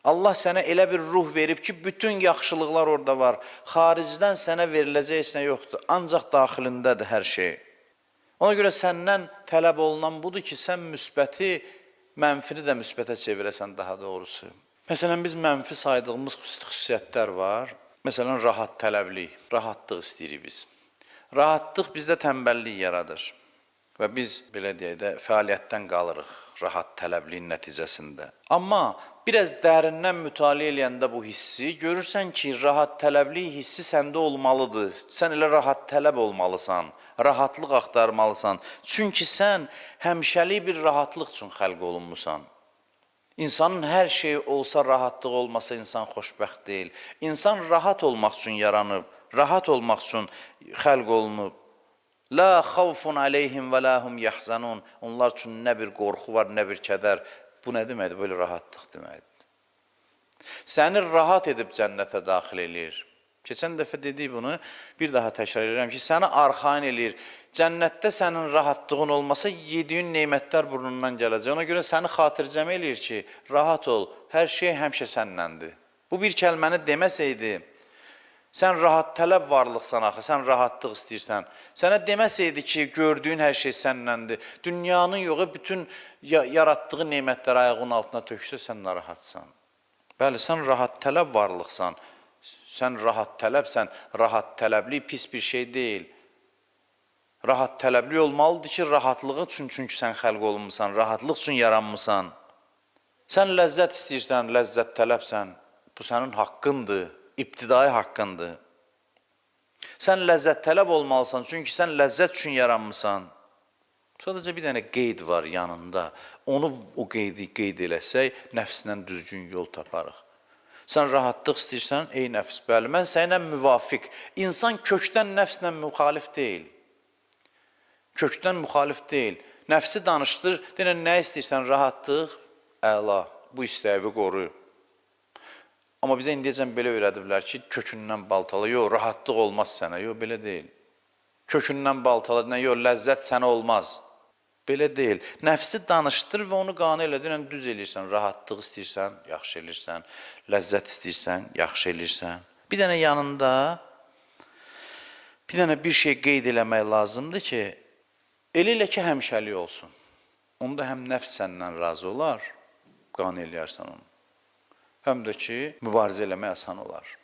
Allah sənə elə bir ruh verib ki, bütün yaxşılıqlar orada var. Xaricdən sənə veriləcək heç nə yoxdur. Ancaq daxilindədir hər şey. Ona görə səndən tələb olunan budur ki, sən müsbəti, mənfini də müsbətə çevirəsən daha doğrusu. Məsələn, biz mənfi saydığımız xüsusiyyətlər var. Məsələn, rahat tələblik, rahatlıq istəyirik biz. Rahatlıq bizdə tənbəllik yaradır. Və biz, belə deyək də, fəaliyyətdən qalırıq rahat tələbliyin nəticəsində. Amma biraz dərindən mütaliə eləyəndə bu hissi, görürsən ki, rahat tələblik hissi səndə olmalıdır. Sən elə rahat tələb olmalısan, rahatlıq axtarmalısan. Çünki sən həmişəlik bir rahatlıq üçün xəlq olunmusan. İnsanın hər şeyi olsa, rahatlıq olmasa insan xoşbəxt deyil. İnsan rahat olmaq üçün yaranıb, rahat olmaq üçün xəlq olunub. La xavfun aleyhim və la hum yahzanun. Onlar üçün nə bir qorxu var, nə bir kədər. Bu nə deməkdir? Böyle rahatlıq deməkdir. Səni rahat edib cənnətə daxil eləyir. Keçən dəfə dedik bunu, bir daha təkrar edirəm ki, səni arxain eləyir. Cənnətdə sənin rahatlığın olmasa, yediyin neymətlər burnundan gələcək. Ona görə səni xatircəm eləyir ki, rahat ol, hər şey həmişə sənnəndir. Bu bir kəlməni deməsəydi, sən rahat tələb varlıqsan axı, sən rahatlıq istəyirsən. Sənə deməsəydi ki, gördüyün hər şey sənnəndir. Dünyanın yoxu, bütün yaratdığı neymətləri ayağının altına töksə, sən narahatsan. Bəli, sən rahat tələb varlıqsan. Sən rahat tələbsən, rahat tələblik pis bir şey deyil. Rahat tələblik olmalıdır ki, rahatlığı üçün, çünki sən xəlq olunmusan, rahatlıq üçün yaranmısan. Sən ləzzət istəyirsən, ləzzət tələbsən, bu sənin haqqındır, ibtidai haqqındır. Sən ləzzət tələb olmalısan, çünki sən ləzzət üçün yaranmısan. Sadəcə bir dənə qeyd var yanında, onu o qeydi qeyd eləsək, nəfslə düzgün yol taparıq. Sən rahatlıq istəyirsən, ey nəfs, bəli, mən sənə müvafiq. İnsan kökdən nəfslə müxalif deyil. Kökdən müxalif deyil. Nəfsi danışdır, deyən, nə istəyirsən, rahatlıq, əla, bu istəyi qoru. Amma bizə indiyəcən belə öyrədiblər ki, kökündən baltala, yox, rahatlıq olmaz sənə, yox, belə deyil. Kökündən baltala, yox, ləzzət sənə olmaz. Belə deyil. Nəfsi danışdır və onu qane elə, deyən, düz eləyirsən, rahatlıq istəyirsən, yaxşı eləyirsən, ləzzət istəyirsən, yaxşı eləyirsən. Bir dənə yanında, bir dənə bir şey qeyd eləmək lazımdır ki, elə ki, həmişəlik olsun. Onda həm nəfs səndən razı olar, qane eləyərsən onu. Həm də ki, mübarizə eləmək asan olar.